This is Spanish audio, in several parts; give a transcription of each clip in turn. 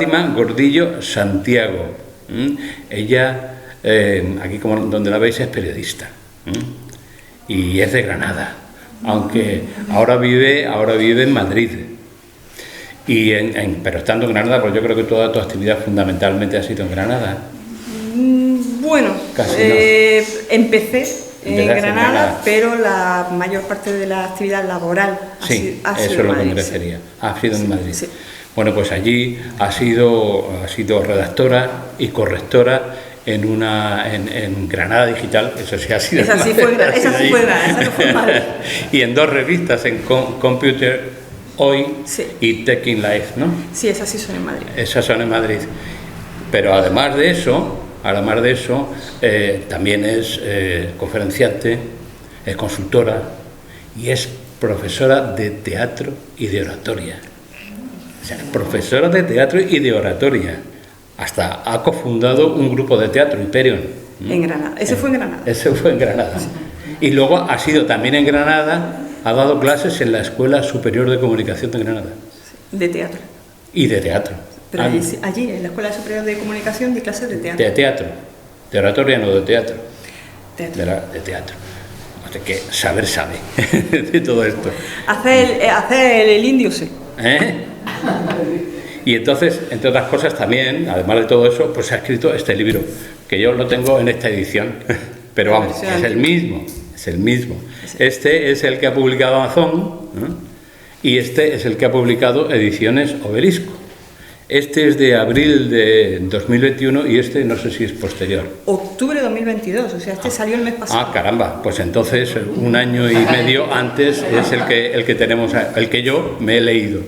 Fátima Gordillo Santiago. Ella, aquí como donde la veis, es periodista. Y es de Granada, aunque ahora vive en Madrid. Pero estando en Granada, pues yo creo que toda tu actividad fundamentalmente ha sido en Granada. Bueno, casi no. Empecé en Granada, pero la mayor parte de la actividad laboral ha sido eso es lo que me refería. Sí. Ha sido en Madrid. Sí. Bueno, pues allí ha sido redactora y correctora en Granada Digital, eso sí ha sido. Esa sí fue Granada, esa no fue mal. Y en 2 revistas, en Computer Hoy y Tech in Life, ¿no? Sí, esas sí son en Madrid. Esas son en Madrid. Pero además de eso, también es conferenciante, es consultora y es profesora de teatro y de oratoria. O sea, profesora de teatro y de oratoria. Hasta ha cofundado un grupo de teatro, Hyperion. En Granada. Ese fue en Granada. Ese fue en Granada. Y luego ha sido también en Granada, ha dado clases en la Escuela Superior de Comunicación de Granada. De teatro. Y de teatro. Pero allí, en la Escuela Superior de Comunicación, di clases de teatro. De teatro. De oratoria, no de teatro. De teatro. O sea, que saber sabe de todo esto. Hacer el indio, sí. Y entonces, entre otras cosas también, además de todo eso, pues se ha escrito este libro, que yo lo tengo en esta edición, pero vamos, es el mismo. Este es el que ha publicado Amazon, ¿no? Y este es el que ha publicado Ediciones Obelisco. Este es de abril de 2021 y este no sé si es posterior. Octubre de 2022, o sea, salió el mes pasado. Ah, caramba, pues entonces 1 año y medio antes es el que tenemos, el que yo me he leído,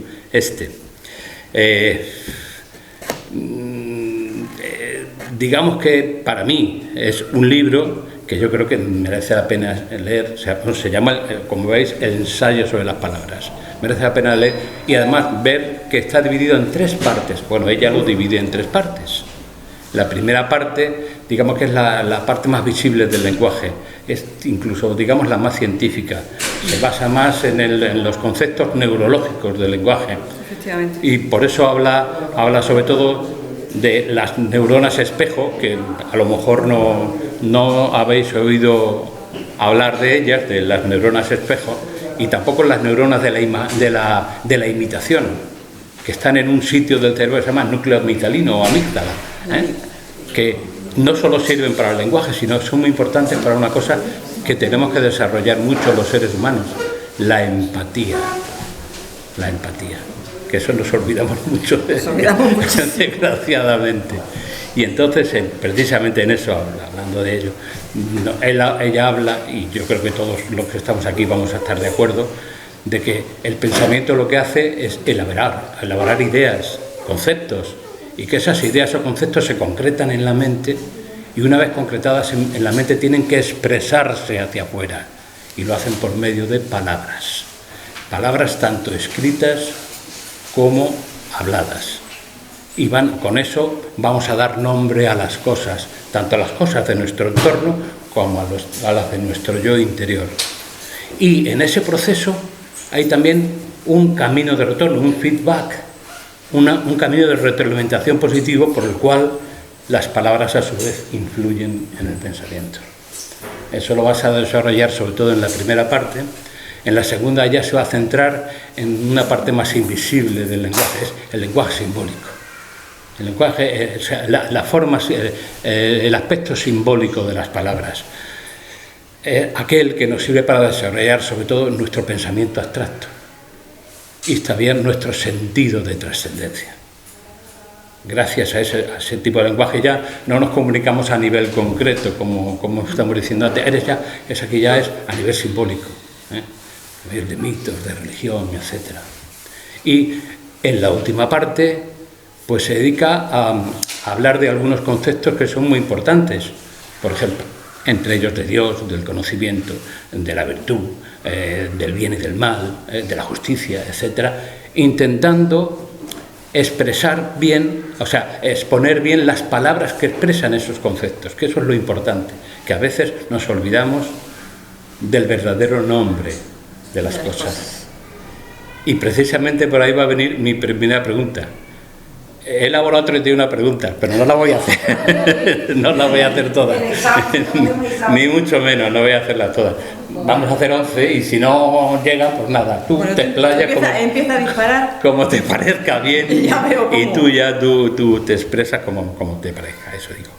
digamos que para mí es un libro que yo creo que merece la pena leer. Se llama, como veis, El ensayo sobre las palabras. Merece la pena leer y además ver que está dividido en 3 partes. Bueno, ella lo divide en 3 partes. La primera parte, digamos que es la parte más visible del lenguaje, es incluso, digamos, la más científica. Se basa más en los conceptos neurológicos del lenguaje. Efectivamente. Y por eso habla sobre todo de las neuronas espejo, que a lo mejor no habéis oído hablar de ellas, de las neuronas espejo, y tampoco las neuronas de la imitación, que están en un sitio del cerebro que se llama núcleo amitalino o amígdala, que no solo sirven para el lenguaje, sino son muy importantes para una cosa que tenemos que desarrollar mucho los seres humanos, la empatía, que eso nos olvidamos mucho, desgraciadamente. Y entonces, precisamente en eso, hablando de ello, ella habla, y yo creo que todos los que estamos aquí vamos a estar de acuerdo, de que el pensamiento lo que hace es elaborar ideas, conceptos, y que esas ideas o conceptos se concretan en la mente, y una vez concretadas en la mente tienen que expresarse hacia afuera, y lo hacen por medio de palabras tanto escritas como habladas. Y con eso vamos a dar nombre a las cosas, tanto a las cosas de nuestro entorno como a las de nuestro yo interior. Y en ese proceso hay también un camino de retorno, un feedback, un camino de retroalimentación positivo por el cual las palabras a su vez influyen en el pensamiento. Eso lo vas a desarrollar sobre todo en la primera parte. En la segunda ya se va a centrar en una parte más invisible del lenguaje, es el lenguaje simbólico. El lenguaje, la forma, el aspecto simbólico de las palabras. Aquel que nos sirve para desarrollar sobre todo nuestro pensamiento abstracto y también nuestro sentido de trascendencia. Gracias a ese tipo de lenguaje ya no nos comunicamos a nivel concreto, como estamos diciendo antes, aquí ya es a nivel simbólico, a nivel de mitos, de religión, etc. Y en la última parte pues se dedica a hablar de algunos conceptos que son muy importantes, por ejemplo, entre ellos de Dios, del conocimiento, de la virtud, del bien y del mal, de la justicia, etc., intentando expresar bien, o sea, exponer bien las palabras que expresan esos conceptos, que eso es lo importante, que a veces nos olvidamos del verdadero nombre de las cosas. Y precisamente por ahí va a venir mi primera pregunta. He elaborado 31 preguntas, pero no las voy a hacer. No las voy a hacer todas. Ni mucho menos, no voy a hacerlas todas. Vamos a hacer 11 y si no llega, pues nada, tú te explayas empieza a disparar como te parezca bien y tú te expresas como te parezca, eso digo.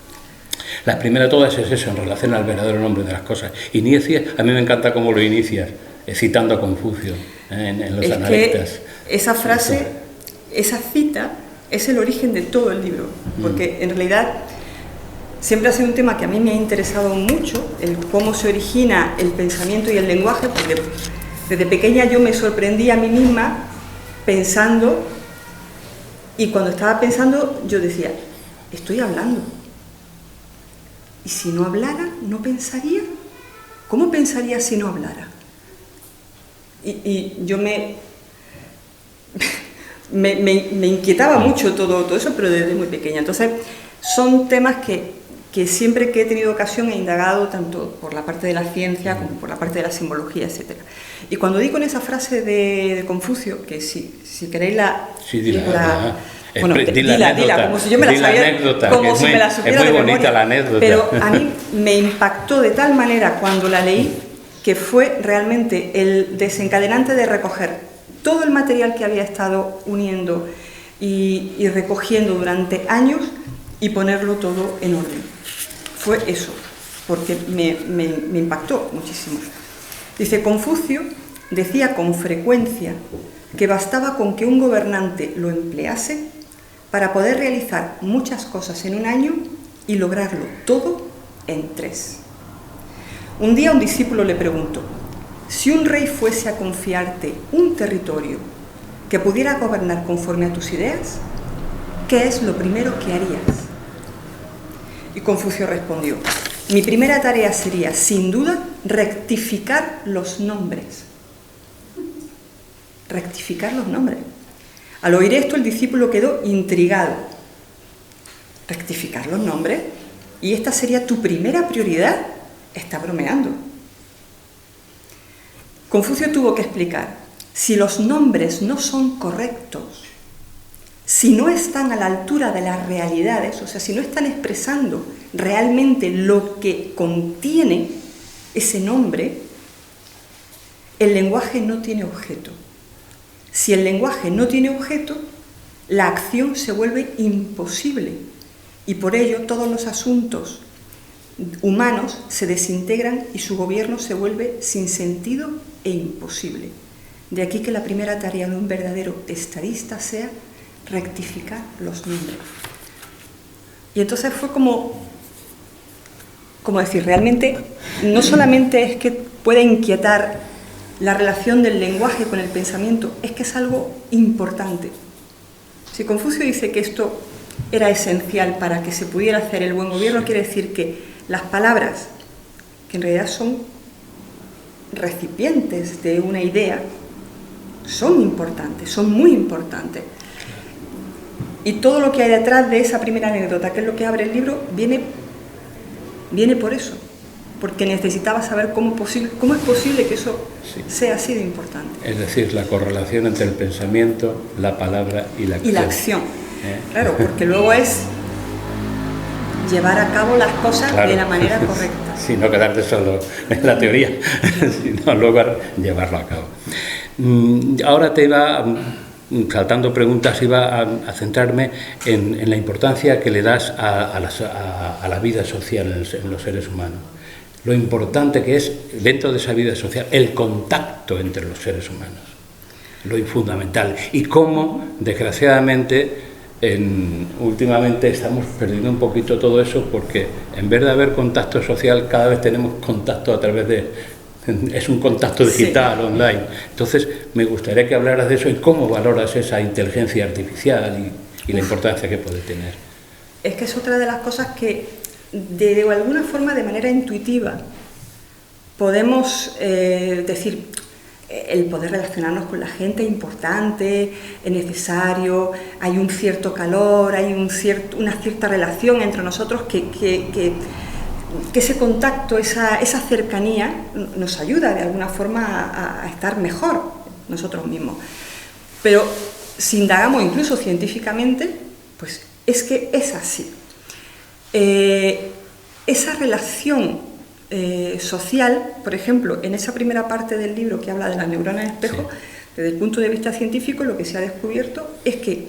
La primera de todas es eso, en relación al verdadero nombre de las cosas. Inicia, a mí me encanta cómo lo inicias, citando a Confucio en los analistas. Esa frase, esa cita, es el origen de todo el libro, porque en realidad siempre ha sido un tema que a mí me ha interesado mucho, el cómo se origina el pensamiento y el lenguaje, porque desde pequeña yo me sorprendí a mí misma pensando, y cuando estaba pensando yo decía, estoy hablando, y si no hablara, ¿no pensaría? ¿Cómo pensaría si no hablara? Y yo me inquietaba mucho todo eso, pero desde muy pequeña. Entonces, son temas que siempre que he tenido ocasión he indagado, tanto por la parte de la ciencia como por la parte de la simbología, etc. Y cuando di con esa frase de Confucio, que si queréis la... Sí, dila, como si yo me la sabía, como si me la supiera de memoria. Es muy bonita la anécdota. Pero a mí me impactó de tal manera cuando la leí, que fue realmente el desencadenante de recoger todo el material que había estado uniendo y recogiendo durante años y ponerlo todo en orden. Fue eso, porque me impactó muchísimo. Dice, Confucio decía con frecuencia que bastaba con que un gobernante lo emplease para poder realizar muchas cosas en un año y lograrlo todo en 3. Un día un discípulo le preguntó, si un rey fuese a confiarte un territorio que pudiera gobernar conforme a tus ideas, ¿qué es lo primero que harías? Y Confucio respondió, mi primera tarea sería, sin duda, rectificar los nombres. Rectificar los nombres. Al oír esto, el discípulo quedó intrigado. ¿Rectificar los nombres? ¿Y esta sería tu primera prioridad? Está bromeando. Confucio tuvo que explicar, si los nombres no son correctos, si no están a la altura de las realidades, o sea, si no están expresando realmente lo que contiene ese nombre, el lenguaje no tiene objeto. Si el lenguaje no tiene objeto, la acción se vuelve imposible y por ello todos los asuntos humanos se desintegran y su gobierno se vuelve sin sentido e imposible. De aquí que la primera tarea de un verdadero estadista sea rectificar los nombres. Y entonces fue como decir, realmente no solamente es que puede inquietar la relación del lenguaje con el pensamiento, es que es algo importante. Si Confucio dice que esto era esencial para que se pudiera hacer el buen gobierno, quiere decir que las palabras, que en realidad son recipientes de una idea, son importantes, son muy importantes. Y todo lo que hay detrás de esa primera anécdota, que es lo que abre el libro, viene por eso, porque necesitaba saber cómo es posible que eso sea así de importante. Es decir, la correlación entre el pensamiento, la palabra y la acción. Y la acción, claro, porque luego es llevar a cabo las cosas de la manera correcta. Sí, no quedarte solo en la teoría, sino luego llevarlo a cabo. Ahora te iba, saltando preguntas, iba a centrarme en la importancia que le das a la vida social en los seres humanos. Lo importante que es, dentro de esa vida social, el contacto entre los seres humanos, lo fundamental. Y cómo, desgraciadamente, últimamente estamos perdiendo un poquito todo eso, porque en vez de haber contacto social, cada vez tenemos contacto a través es un contacto digital, online. Entonces, me gustaría que hablaras de eso y cómo valoras esa inteligencia artificial y la importancia que puede tener. Es que es otra de las cosas que, de alguna forma, de manera intuitiva, podemos decir, el poder relacionarnos con la gente es importante, es necesario, hay un cierto calor, hay una cierta relación entre nosotros que ese contacto, esa cercanía nos ayuda de alguna forma a estar mejor nosotros mismos. Pero si indagamos incluso científicamente, Pues es que es así. Esa relación social, por ejemplo, en esa primera parte del libro que habla de las neuronas espejo, sí, desde el punto de vista científico, lo que se ha descubierto es que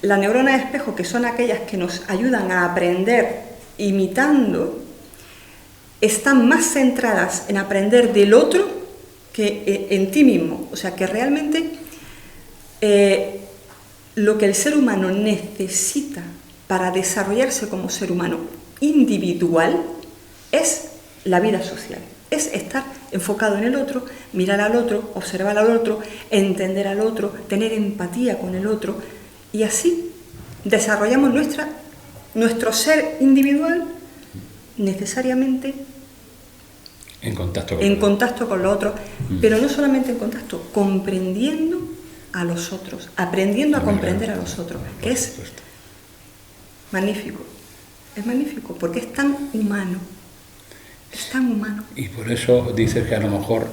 las neuronas espejo, que son aquellas que nos ayudan a aprender imitando, están más centradas en aprender del otro que en ti mismo. O sea, que realmente lo que el ser humano necesita para desarrollarse como ser humano individual es la vida social, es estar enfocado en el otro, mirar al otro, observar al otro, entender al otro, tener empatía con el otro, y así desarrollamos nuestro ser individual necesariamente en contacto con los otros, pero no solamente en contacto, comprendiendo a los otros, aprendiendo a comprender a los otros, que es magnífico, porque es tan humano. Es tan humano. Y por eso dices que a lo mejor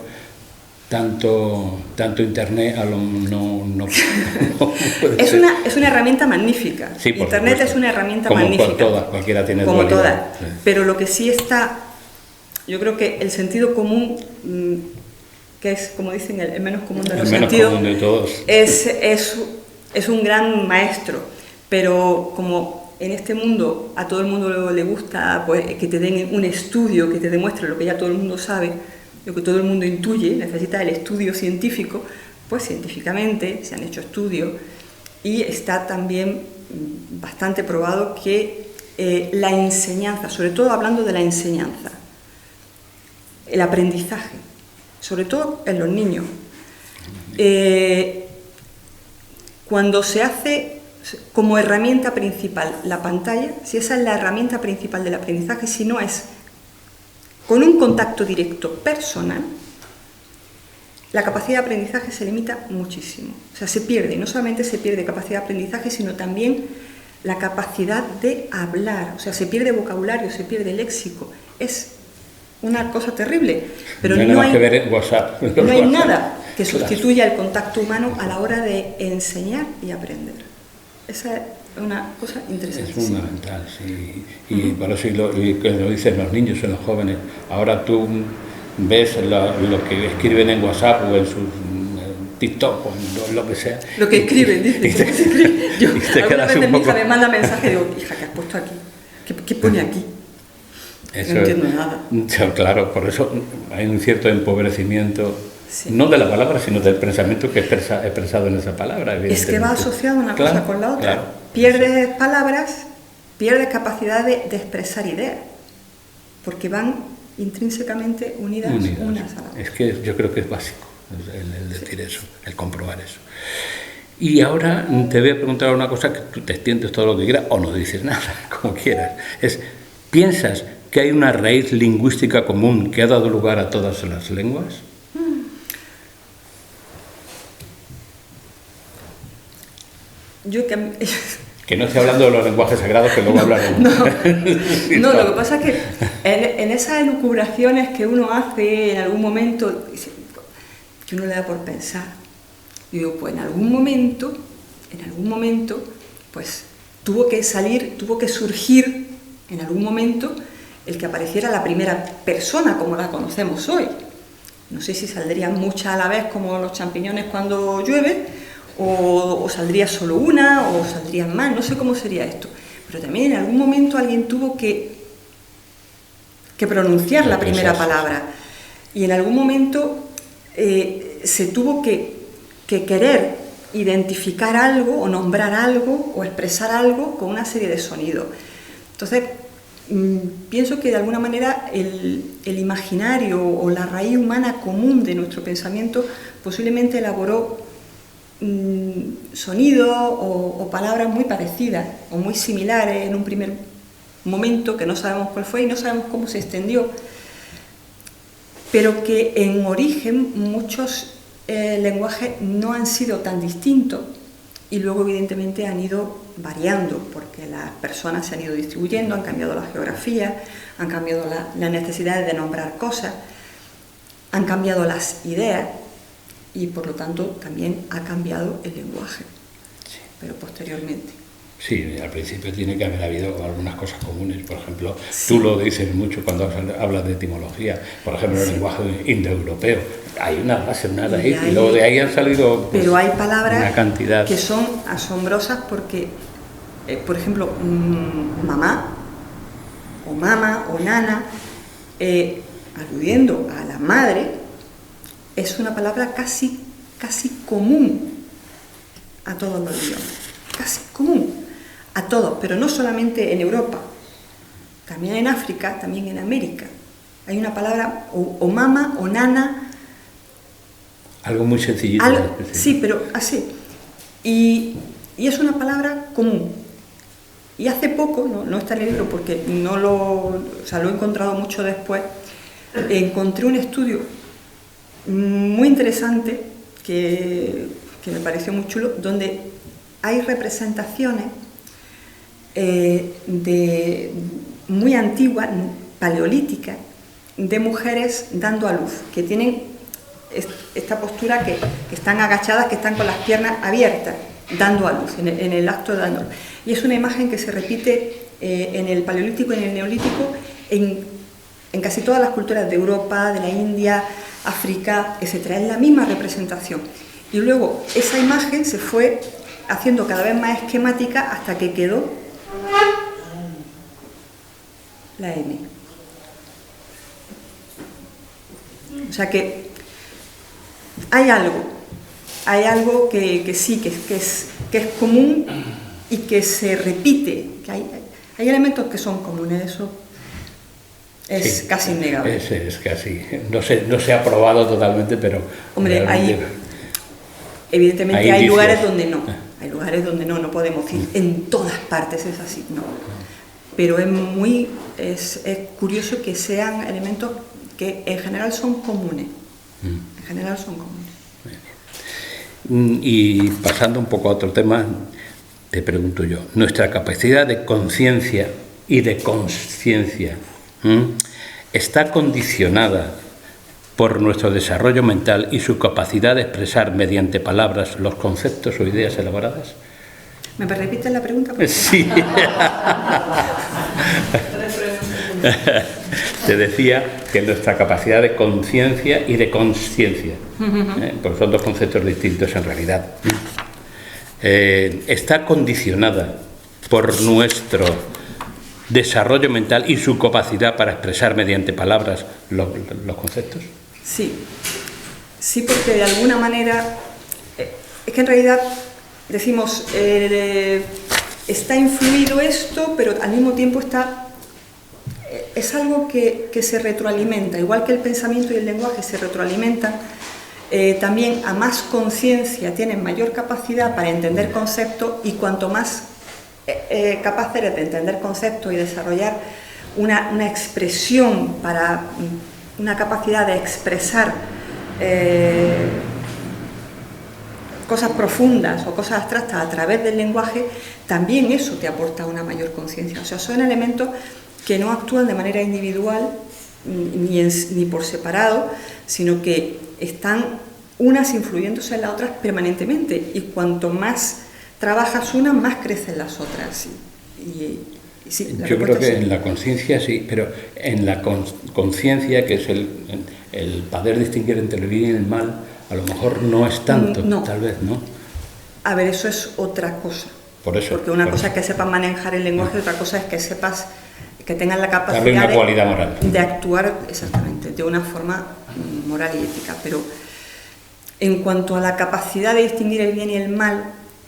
tanto internet no puede es ser. una herramienta magnífica. Sí, internet supuesto. es una herramienta como magnífica. Como todas, cualquiera tiene como dualidad. todas. Sí. Pero lo que sí está, yo creo que el sentido común, que es, como dicen, el menos común de los sentidos, común de todos. es un gran maestro. Pero como en este mundo a todo el mundo le gusta, pues, que te den un estudio que te demuestre lo que ya todo el mundo sabe, lo que todo el mundo intuye, necesita el estudio científico, pues científicamente se han hecho estudios y está también bastante probado que la enseñanza, sobre todo hablando de la enseñanza, el aprendizaje, sobre todo en los niños, cuando se hace como herramienta principal la pantalla, si esa es la herramienta principal del aprendizaje, si no es con un contacto directo personal, la capacidad de aprendizaje se limita muchísimo. O sea, se pierde, y no solamente se pierde capacidad de aprendizaje, sino también la capacidad de hablar. O sea, se pierde vocabulario, se pierde léxico. Es una cosa terrible. Pero no hay, que ver en WhatsApp. No hay nada que sustituya el contacto humano a la hora de enseñar y aprender. Esa es una cosa interesante. Es fundamental, sí. Y por eso lo dicen los niños y los jóvenes. Ahora tú ves lo que escriben en WhatsApp o en su TikTok o en lo que sea. Lo que escriben, dice. Yo alguna vez mi hija me manda mensaje y digo, hija, ¿qué has puesto aquí? ¿Qué pone aquí? Eso, no entiendo nada. Claro, por eso hay un cierto empobrecimiento. Sí. No de la palabra, sino del pensamiento que es expresado en esa palabra. Es que va asociado una cosa con la otra. Claro. Pierdes palabras, pierdes capacidad de expresar ideas, porque van intrínsecamente unidas unas a la otra. Es que yo creo que es básico el decir eso, el comprobar eso. Y ahora te voy a preguntar una cosa que tú te extiendes todo lo que quieras o no dices nada, como quieras. ¿Piensas que hay una raíz lingüística común que ha dado lugar a todas las lenguas? Que no estoy hablando de los lenguajes sagrados, que luego hablaremos. No, lo que pasa es que en esas elucubraciones que uno hace en algún momento, que uno le da por pensar, digo, pues en algún momento, pues tuvo que surgir en algún momento el que apareciera la primera persona como la conocemos hoy. No sé si saldrían muchas a la vez como los champiñones cuando llueve, o saldría solo una, o saldrían más, no sé cómo sería esto. Pero también en algún momento alguien tuvo que pronunciar la primera palabra. Y en algún momento se tuvo que querer identificar algo, o nombrar algo, o expresar algo con una serie de sonidos. Entonces, pienso que de alguna manera el imaginario o la raíz humana común de nuestro pensamiento posiblemente elaboró sonidos o palabras muy parecidas o muy similares en un primer momento que no sabemos cuál fue y no sabemos cómo se extendió, pero que en origen muchos lenguajes no han sido tan distintos y luego evidentemente han ido variando porque las personas se han ido distribuyendo, han cambiado la geografía, han cambiado las necesidades de nombrar cosas, han cambiado las ideas y por lo tanto también ha cambiado el lenguaje, pero posteriormente. Sí, al principio tiene que haber habido algunas cosas comunes. Por ejemplo, Sí. tú lo dices mucho cuando hablas de etimología. Por ejemplo, el lenguaje indoeuropeo. Hay una base, una raíz, y luego de ahí han salido pues, pero hay palabras una cantidad que son asombrosas porque, por ejemplo, mamá, o mama, o nana, aludiendo a la madre, es una palabra casi común a todos los idiomas. Casi común a todos, pero no solamente en Europa, también en África, también en América. Hay una palabra, o mama, o nana. algo muy sencillito. Sí, pero así. Y es una palabra común. Y hace poco, no está en el libro porque lo he encontrado mucho después, encontré un estudio muy interesante que me pareció muy chulo, donde hay representaciones muy antiguas, paleolíticas, de mujeres dando a luz, que tienen esta postura que están agachadas, que están con las piernas abiertas, dando a luz, en el acto de dando. Y es una imagen que se repite en el paleolítico y en el neolítico en casi todas las culturas de Europa, de la India, África, etc. Es la misma representación. Y luego esa imagen se fue haciendo cada vez más esquemática hasta que quedó la M. O sea que hay algo que sí, que es común y que se repite, que hay elementos que son comunes, eso es sí, casi innegable. Es casi, no se ha probado totalmente, pero... Hombre, evidentemente hay lugares donde no, no podemos ir, en todas partes es así, no. Pero es curioso que sean elementos que en general son comunes. En general son comunes. Y pasando un poco a otro tema, te pregunto yo, nuestra capacidad de conciencia y de consciencia está condicionada por nuestro desarrollo mental y su capacidad de expresar mediante palabras los conceptos o ideas elaboradas. ¿Me repites la pregunta? Sí. Te decía que nuestra capacidad de conciencia y de consciencia, pues son dos conceptos distintos en realidad, está condicionada por nuestro desarrollo mental y su capacidad para expresar mediante palabras los conceptos. Sí, porque de alguna manera, es que en realidad decimos, está influido esto, pero al mismo tiempo es algo que se retroalimenta, igual que el pensamiento y el lenguaje se retroalimentan. También a más conciencia tienen mayor capacidad para entender conceptos, y cuanto más capaz eres de entender conceptos y desarrollar una expresión, para una capacidad de expresar cosas profundas o cosas abstractas a través del lenguaje, también eso te aporta una mayor conciencia. O sea, son elementos que no actúan de manera individual ni por separado, sino que están unas influyéndose en las otras permanentemente, y cuanto más trabajas una, más crecen las otras. Sí, yo creo que en la conciencia sí, pero en la conciencia, que es el poder distinguir entre el bien y el mal, a lo mejor no es tanto, tal vez, ¿no? A ver, eso es otra cosa. Por eso. Porque una cosa es que sepas manejar el lenguaje, otra cosa es que sepas, que tengas la capacidad una cualidad moral, de actuar exactamente de una forma moral y ética. Pero en cuanto a la capacidad de distinguir el bien y el mal,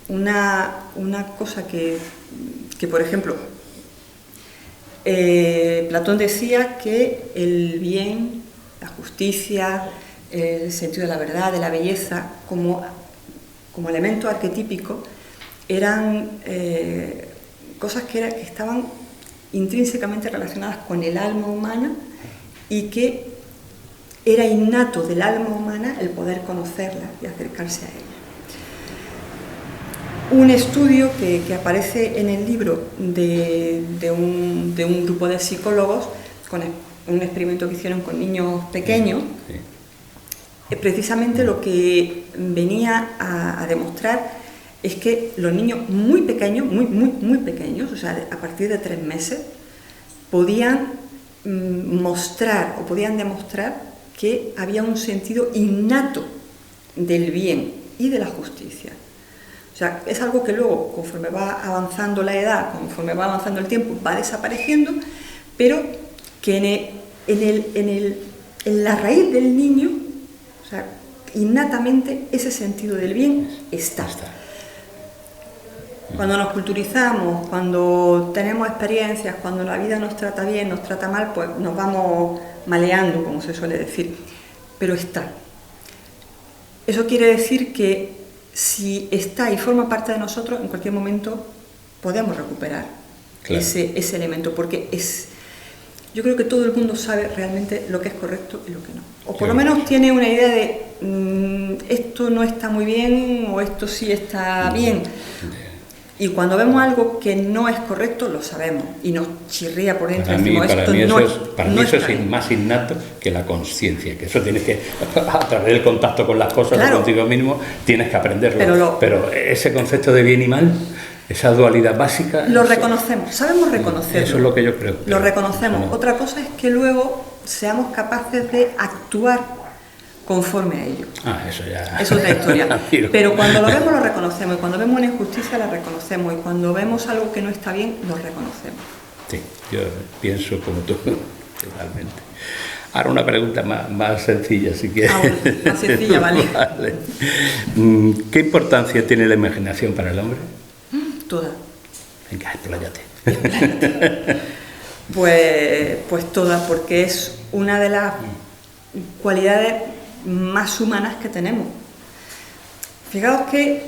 una cosa que por ejemplo, Platón decía que el bien, la justicia, el sentido de la verdad, de la belleza, como elemento arquetípico, eran cosas que estaban intrínsecamente relacionadas con el alma humana, y que era innato del alma humana el poder conocerla y acercarse a ella. Un estudio que aparece en el libro de un grupo de psicólogos, con un experimento que hicieron con niños pequeños, precisamente lo que venía a demostrar es que los niños muy pequeños, muy pequeños, o sea, a partir de 3 meses, podían mostrar o podían demostrar que había un sentido innato del bien y de la justicia. O sea, es algo que luego, conforme va avanzando la edad, conforme va avanzando el tiempo, va desapareciendo, pero que en la raíz del niño, o sea, innatamente ese sentido del bien está. Cuando nos culturizamos, cuando tenemos experiencias, cuando la vida nos trata bien, nos trata mal, pues nos vamos maleando, como se suele decir, pero está. Eso quiere decir que si está y forma parte de nosotros, en cualquier momento podemos recuperar ese elemento, porque yo creo que todo el mundo sabe realmente lo que es correcto y lo que no. O por lo menos tiene una idea de esto no está muy bien o esto sí está bien. Y cuando vemos algo que no es correcto, lo sabemos y nos chirría por dentro. Para mí eso es más innato que la conciencia, que eso tienes que, a través del contacto con las cosas, claro, contigo mismo, tienes que aprenderlo. Pero ese concepto de bien y mal, esa dualidad básica... Lo reconocemos, sabemos reconocerlo. Eso es lo que yo creo. Lo reconocemos. No. Otra cosa es que luego seamos capaces de actuar conforme a ello. Eso ya... Es otra historia. Pero cuando lo vemos, lo reconocemos. Y cuando vemos una injusticia, la reconocemos. Y cuando vemos algo que no está bien, lo reconocemos. Sí, yo pienso como tú, totalmente. Ahora una pregunta más sencilla, si quieres. Más sencilla, vale. Vale. ¿Qué importancia tiene la imaginación para el hombre? Toda. Venga, expláyate. Pues toda, porque es una de las cualidades más humanas que tenemos. Fijaos que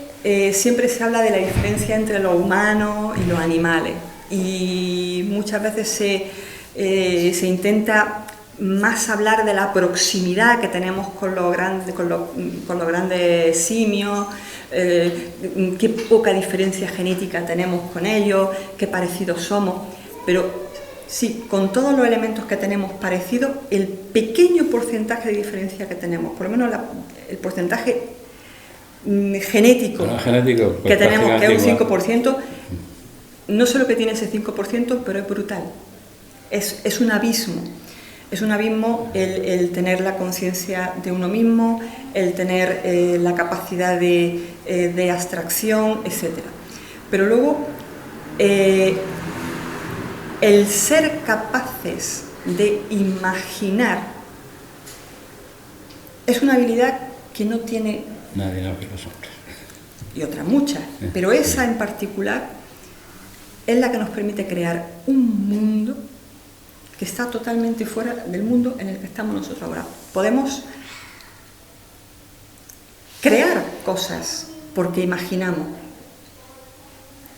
siempre se habla de la diferencia entre lo humano y los animales, y muchas veces se intenta más hablar de la proximidad que tenemos con los grandes simios, qué poca diferencia genética tenemos con ellos, qué parecidos somos, pero sí, con todos los elementos que tenemos parecidos, el pequeño porcentaje de diferencia que tenemos, por lo menos el porcentaje genético que tenemos, que es un 5%, no solo que tiene ese 5%, pero es brutal. Es un abismo. Es un abismo el tener la conciencia de uno mismo, el tener la capacidad de abstracción, etc. Pero luego... el ser capaces de imaginar es una habilidad que no tiene nadie, no, que los hombres. Y otras muchas, pero esa en particular es la que nos permite crear un mundo que está totalmente fuera del mundo en el que estamos nosotros ahora. Podemos crear cosas porque imaginamos.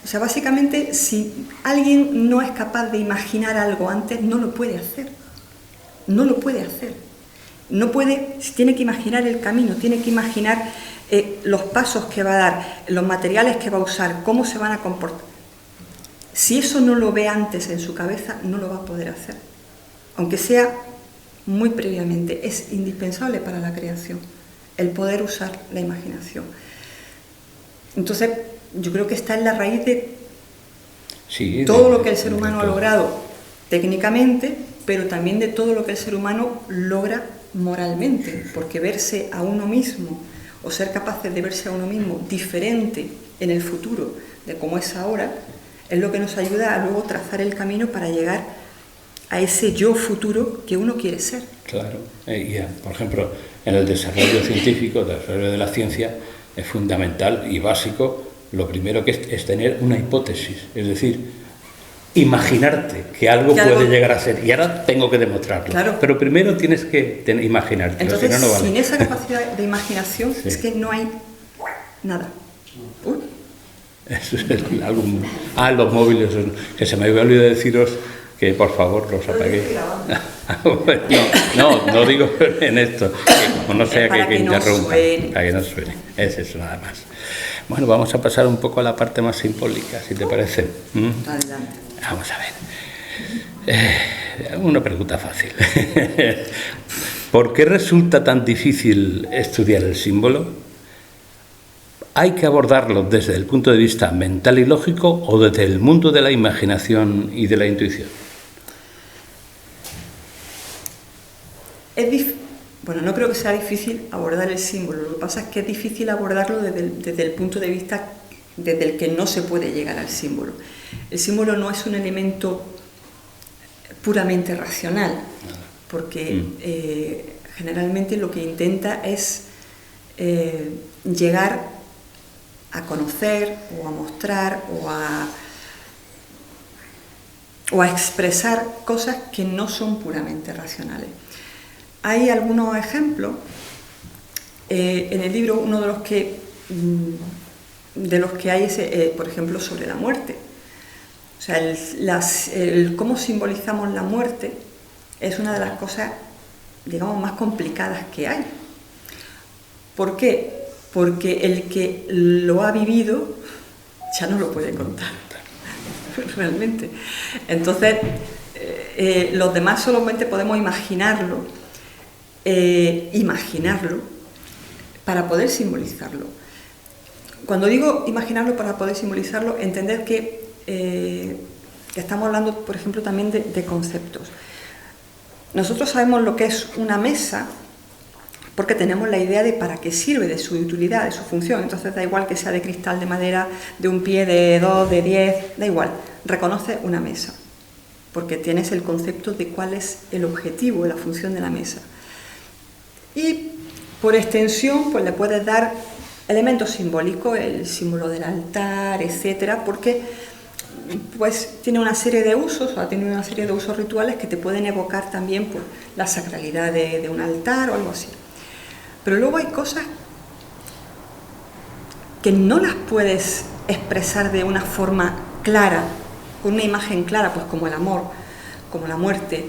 O sea, básicamente, si alguien no es capaz de imaginar algo antes, no lo puede hacer. No lo puede hacer. No puede, tiene que imaginar el camino, tiene que imaginar los pasos que va a dar, los materiales que va a usar, cómo se van a comportar. Si eso no lo ve antes en su cabeza, no lo va a poder hacer. Aunque sea muy previamente, es indispensable para la creación el poder usar la imaginación. Entonces, yo creo que está en la raíz de todo lo que el ser humano ha logrado técnicamente, pero también de todo lo que el ser humano logra moralmente, porque verse a uno mismo o ser capaces de verse a uno mismo diferente en el futuro de como es ahora, es lo que nos ayuda a luego trazar el camino para llegar a ese yo futuro que uno quiere ser. Claro, y por ejemplo, en el desarrollo científico, el desarrollo de la ciencia, es fundamental y básico. Lo primero que es tener una hipótesis, es decir, imaginarte que algo puede llegar a ser, y ahora tengo que demostrarlo. Pero primero tienes que imaginarte. Entonces, si no, no vale. Sin esa capacidad de imaginación, es que no hay nada. Eso es los móviles, que se me había olvidado deciros que por favor los apaguéis. No digo en esto, que como no sea que interrumpa, para que no suene. Es eso nada más. Bueno, vamos a pasar un poco a la parte más simbólica, si te parece. Adelante. Vamos a ver. Una pregunta fácil. ¿Por qué resulta tan difícil estudiar el símbolo? ¿hay que abordarlo desde el punto de vista mental y lógico o desde el mundo de la imaginación y de la intuición? Bueno, no creo que sea difícil abordar el símbolo, lo que pasa es que es difícil abordarlo desde el punto de vista desde el que no se puede llegar al símbolo. El símbolo no es un elemento puramente racional, porque generalmente lo que intenta es llegar a conocer o a mostrar o a expresar cosas que no son puramente racionales. Hay algunos ejemplos en el libro, uno de los que hay es, por ejemplo, sobre la muerte. O sea, cómo simbolizamos la muerte es una de las cosas, digamos, más complicadas que hay. ¿Por qué? Porque el que lo ha vivido ya no lo puede contar, realmente. Entonces, los demás solamente podemos imaginarlo para poder simbolizarlo. Cuando digo imaginarlo para poder simbolizarlo, entender que estamos hablando, por ejemplo, también de conceptos. Nosotros sabemos lo que es una mesa porque tenemos la idea de para qué sirve, de su utilidad, de su función. Entonces da igual que sea de cristal, de madera, de un pie, de 2, de 10, da igual. Reconoce una mesa porque tienes el concepto de cuál es el objetivo, la función de la mesa. Y por extensión, pues le puedes dar elementos simbólicos, el símbolo del altar, etcétera, porque pues tiene una serie de usos, o ha tenido una serie de usos rituales que te pueden evocar también pues, la sacralidad de un altar o algo así. Pero luego hay cosas que no las puedes expresar de una forma clara, con una imagen clara, pues como el amor, como la muerte,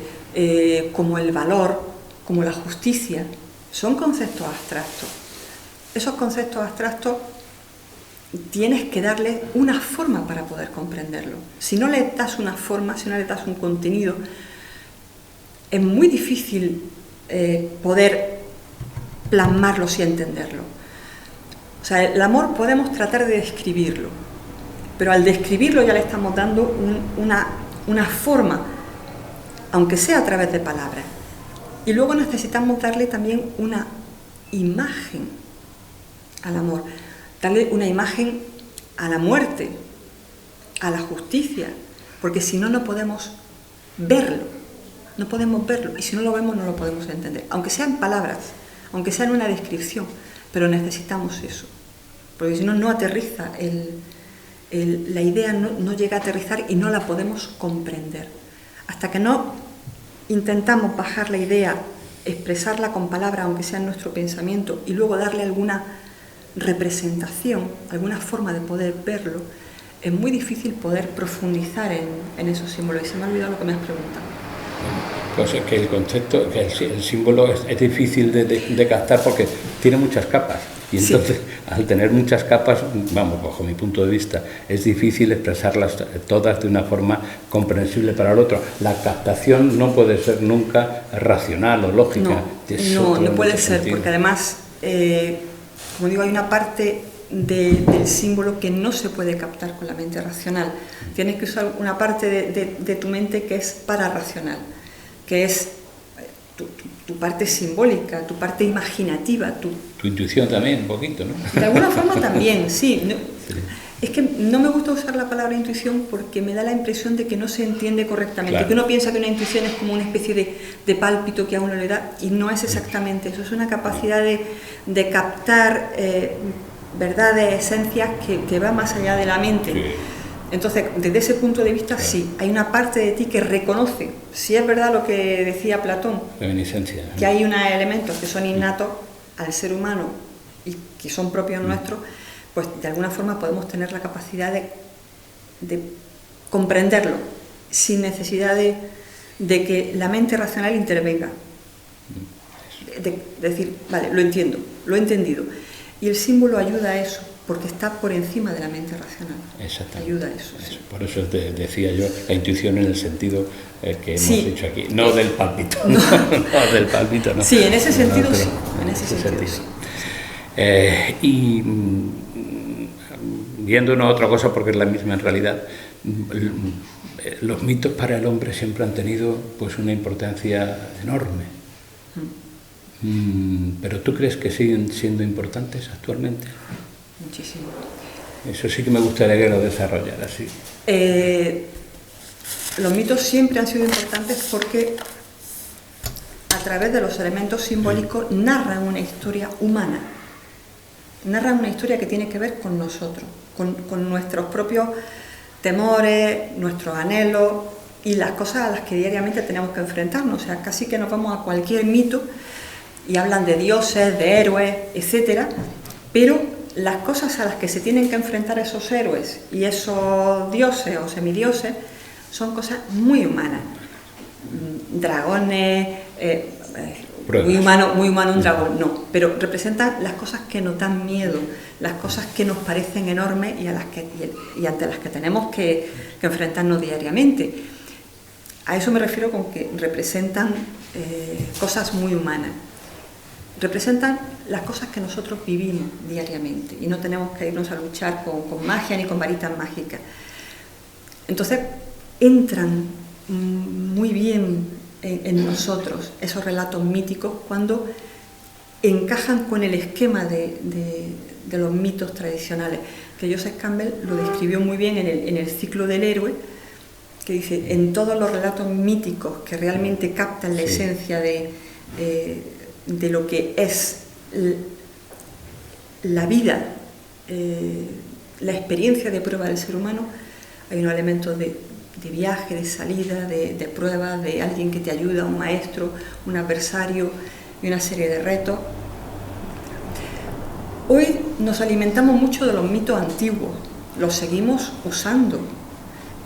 como el valor, como la justicia. Son conceptos abstractos. Esos conceptos abstractos tienes que darle una forma para poder comprenderlo. Si no le das una forma, si no le das un contenido, es muy difícil poder plasmarlo y entenderlo. O sea, el amor podemos tratar de describirlo, pero al describirlo ya le estamos dando una forma, aunque sea a través de palabras. Y luego necesitamos darle también una imagen al amor, darle una imagen a la muerte, a la justicia, porque si no, no podemos verlo, y si no lo vemos no lo podemos entender, aunque sean palabras, aunque sea en una descripción, pero necesitamos eso, porque si no, no aterriza, la idea no llega a aterrizar y no la podemos comprender. Hasta que no intentamos bajar la idea, expresarla con palabras, aunque sea en nuestro pensamiento, y luego darle alguna representación, alguna forma de poder verlo, es muy difícil poder profundizar en esos símbolos. Y se me ha olvidado lo que me has preguntado. Pues es que el concepto, que el símbolo es difícil de captar porque tiene muchas capas. Y entonces, al tener muchas capas, vamos, bajo mi punto de vista, es difícil expresarlas todas de una forma comprensible para el otro. La captación no puede ser nunca racional o lógica. No puede ser, porque además, como digo, hay una parte del símbolo que no se puede captar con la mente racional. Tienes que usar una parte de tu mente que es pararracional, que es tu parte simbólica, tu parte imaginativa. Tu intuición también, un poquito, ¿no? De alguna forma también, sí. Es que no me gusta usar la palabra intuición porque me da la impresión de que no se entiende correctamente, claro. Que uno piensa que una intuición es como una especie de pálpito que a uno le da, y no es exactamente eso, es una capacidad de captar verdades, esencias que va más allá de la mente. Sí. Entonces, desde ese punto de vista, claro. Sí, hay una parte de ti que reconoce, si es verdad lo que decía Platón, reminiscencia, que hay unos elementos que son innatos al ser humano y que son propios nuestros, pues de alguna forma podemos tener la capacidad de comprenderlo sin necesidad de que la mente racional intervenga. De decir, vale, lo entiendo, lo he entendido. Y el símbolo ayuda a eso, porque está por encima de la mente racional. Exactamente. Ayuda a eso. Sí. Por eso decía yo la intuición en el sentido que hemos dicho aquí, no del pálpito. No. No, del pálpito, no. Sí, en ese sentido no, sí. En ese sentido sí. Y viéndonos a otra cosa porque es la misma en realidad, los mitos para el hombre siempre han tenido pues una importancia enorme. ¿Pero tú crees que siguen siendo importantes actualmente? Muchísimo. Eso sí que me gustaría que lo desarrollaras, sí. Los mitos siempre han sido importantes porque a través de los elementos simbólicos narran una historia humana, narran una historia que tiene que ver con nosotros, con nuestros propios temores, nuestros anhelos y las cosas a las que diariamente tenemos que enfrentarnos. O sea, casi que nos vamos a cualquier mito y hablan de dioses, de héroes, etcétera, pero las cosas a las que se tienen que enfrentar esos héroes y esos dioses o semidioses son cosas muy humanas. Dragones, muy humano un dragón, no, pero representan las cosas que nos dan miedo, las cosas que nos parecen enormes y ante las que tenemos que enfrentarnos diariamente. A eso me refiero con que representan cosas muy humanas. Representan las cosas que nosotros vivimos diariamente y no tenemos que irnos a luchar con magia ni con varitas mágicas. Entonces entran muy bien en nosotros esos relatos míticos cuando encajan con el esquema de los mitos tradicionales, que Joseph Campbell lo describió muy bien en el ciclo del héroe, que dice, en todos los relatos míticos que realmente captan la esencia de lo que es la vida, la experiencia de prueba del ser humano, hay unos elementos de viaje, de salida, de prueba, de alguien que te ayuda, un maestro, un adversario y una serie de retos. Hoy nos alimentamos mucho de los mitos antiguos, los seguimos usando,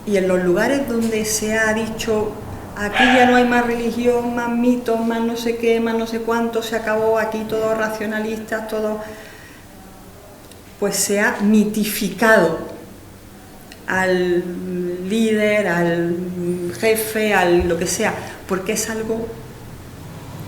y en los lugares donde se ha dicho aquí ya no hay más religión, más mitos, más no sé qué, más no sé cuánto, se acabó, aquí todos racionalistas, todo, pues se ha mitificado al líder, al jefe, al lo que sea, porque es algo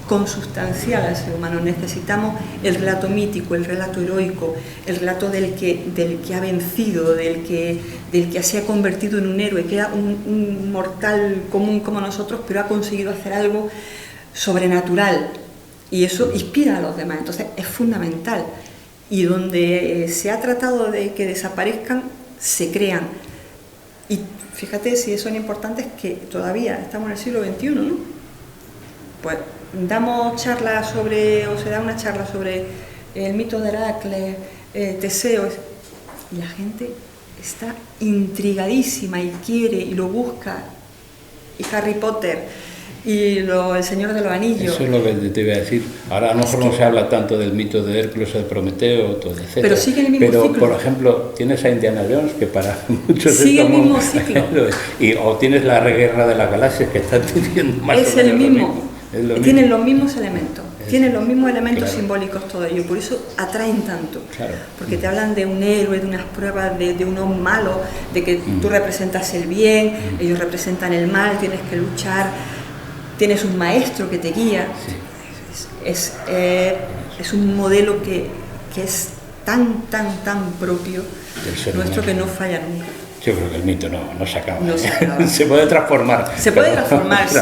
consustancial al ser humano. Necesitamos el relato mítico, el relato heroico, el relato del que ha vencido, del que se ha convertido en un héroe, que era un mortal común como nosotros, pero ha conseguido hacer algo sobrenatural, y eso inspira a los demás. Entonces es fundamental, y donde se ha tratado de que desaparezcan, se crean. Y fíjate si son importantes, que todavía estamos en el siglo XXI, ¿no? Pues damos charlas sobre, o se da una charla sobre el mito de Heracles, Teseo, y la gente está intrigadísima y quiere y lo busca, y Harry Potter y el Señor de los Anillos. Eso es lo que te iba a decir. Ahora a lo mejor no se habla tanto del mito de Hércules o de Prometeo, todo, etc. Pero sigue el mismo ciclo. Por ejemplo, tienes a Indiana Jones, que para muchos sigue el mismo ciclo. O tienes la Guerra de las Galaxias, que están diciendo más es o menos el mismo. Es lo tienen mismo. los mismos elementos, tienen los mismos elementos claro. simbólicos todo ello, por eso atraen tanto, claro. Porque te hablan de un héroe, de unas pruebas, de unos malos, de que tú representas el bien, ellos representan el mal, tienes que luchar, tienes un maestro que te guía. Sí. Es un modelo que es tan propio nuestro, que no falla nunca. Yo creo que el mito no se acaba. No se acaba. Se puede transformar. Se puede transformar, sí.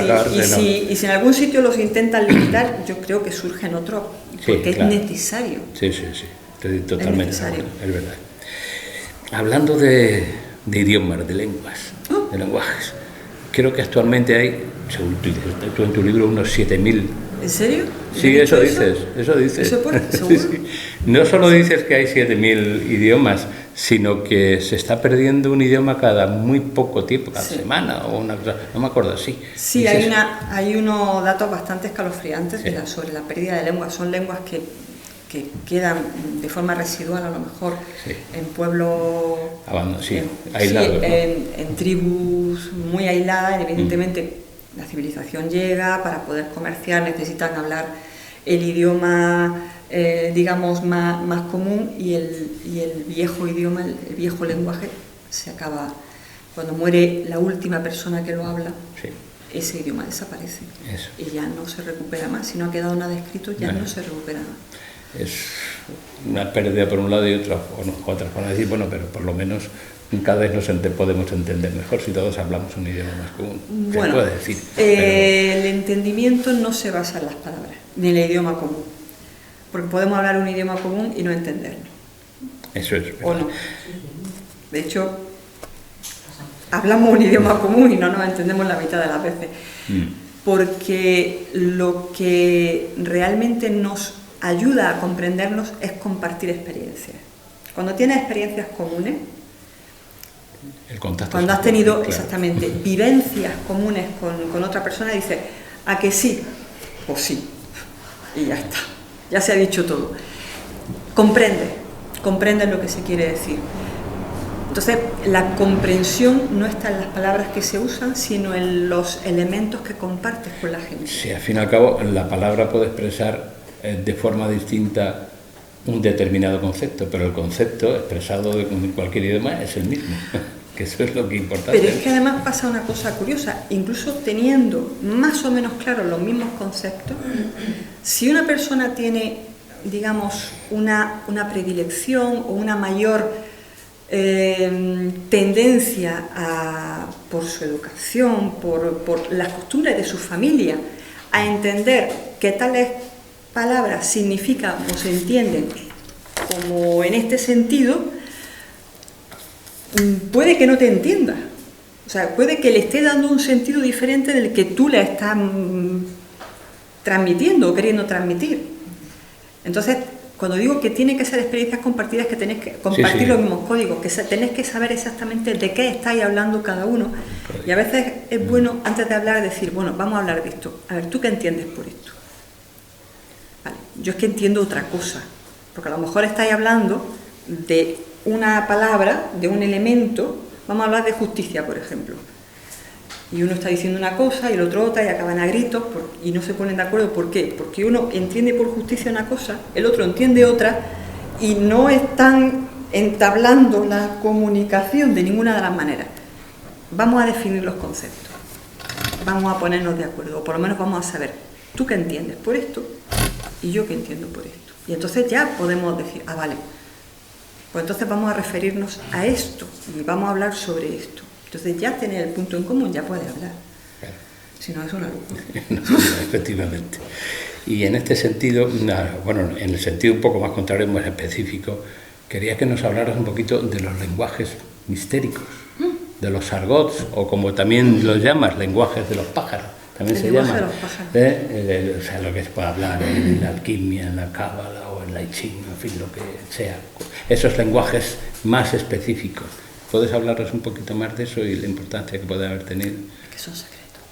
No. Y si en algún sitio los intentan limitar, yo creo que surgen otros, porque claro. es necesario. Sí. Estoy totalmente es necesario. Es verdad. Hablando de idiomas, de lenguas, de lenguajes, creo que actualmente hay, según tú en tu libro, unos 7.000. ¿En serio? Sí, eso dices. ¿Eso seguro? Sí. No solo dices que hay 7.000 idiomas, sino que se está perdiendo un idioma cada muy poco tiempo, cada semana o una cosa, no me acuerdo, sí. Sí, hay unos datos bastante escalofriantes sobre la pérdida de lenguas. Son lenguas que quedan de forma residual, a lo mejor, en pueblos aislados, ¿no? en tribus muy aisladas. Evidentemente la civilización llega, para poder comerciar necesitan hablar el idioma digamos más común, y el viejo idioma, el viejo lenguaje se acaba cuando muere la última persona que lo habla. Ese idioma desaparece. Eso. Y ya no se recupera más. Si no ha quedado nada escrito, ya no se recupera más. es una pérdida por un lado y otra, bueno, otras van a decir, bueno, pero por lo menos cada vez nos podemos entender mejor si todos hablamos un idioma más común. Bueno, se puede decir. El entendimiento no se basa en las palabras, ni en el idioma común, porque podemos hablar un idioma común y no entenderlo. Eso es verdad. ¿O no? De hecho, hablamos un idioma común y no nos entendemos la mitad de las veces, porque lo que realmente nos ayuda a comprendernos es compartir experiencias. Cuando tienes experiencias comunes, el contacto, cuando has tenido claro, exactamente vivencias comunes con otra persona, dices, ¿a que sí? Pues sí, y ya está, ya se ha dicho todo. Comprendes lo que se quiere decir. Entonces, la comprensión no está en las palabras que se usan, sino en los elementos que compartes con la gente. Sí, al fin y al cabo, la palabra puede expresar de forma distinta un determinado concepto, pero el concepto expresado en cualquier idioma es el mismo, que eso es lo que es importante. Pero es que además pasa una cosa curiosa, incluso teniendo más o menos claros los mismos conceptos, si una persona tiene, digamos, una predilección o una mayor tendencia por su educación, por las costumbres de su familia, a entender que tales palabras significan o se entienden como en este sentido, puede que no te entienda. O sea, puede que le esté dando un sentido diferente del que tú le estás transmitiendo o queriendo transmitir. Entonces, cuando digo que tiene que ser experiencias compartidas, que tenéis que compartir los mismos códigos, que tenéis que saber exactamente de qué estáis hablando cada uno. Y a veces es bueno, antes de hablar, decir, bueno, vamos a hablar de esto. A ver, ¿tú qué entiendes por esto? Vale, yo es que entiendo otra cosa. Porque a lo mejor estáis hablando de una palabra, de un elemento. Vamos a hablar de justicia, por ejemplo. Y uno está diciendo una cosa y el otro otra y acaban a gritos y no se ponen de acuerdo. ¿Por qué? Porque uno entiende por justicia una cosa, el otro entiende otra y no están entablando la comunicación de ninguna de las maneras. Vamos a definir los conceptos, vamos a ponernos de acuerdo, o por lo menos vamos a saber, tú qué entiendes por esto y yo qué entiendo por esto. Y entonces ya podemos decir, ah, vale, pues entonces vamos a referirnos a esto y vamos a hablar sobre esto. Entonces ya tener el punto en común, ya puede hablar. Claro. Si no, es una locura. No, efectivamente. Y en este sentido, bueno, en el sentido un poco más contrario, más específico, quería que nos hablaras un poquito de los lenguajes mistéricos, de los argots, o como también los llamas, lenguajes de los pájaros. También se llama. De los pájaros. O sea, lo que se puede hablar en la alquimia, en la cábala o en la I Ching, en fin, lo que sea. Esos lenguajes más específicos. ¿Puedes hablarnos un poquito más de eso y la importancia que puede haber tenido? Es que son secretos.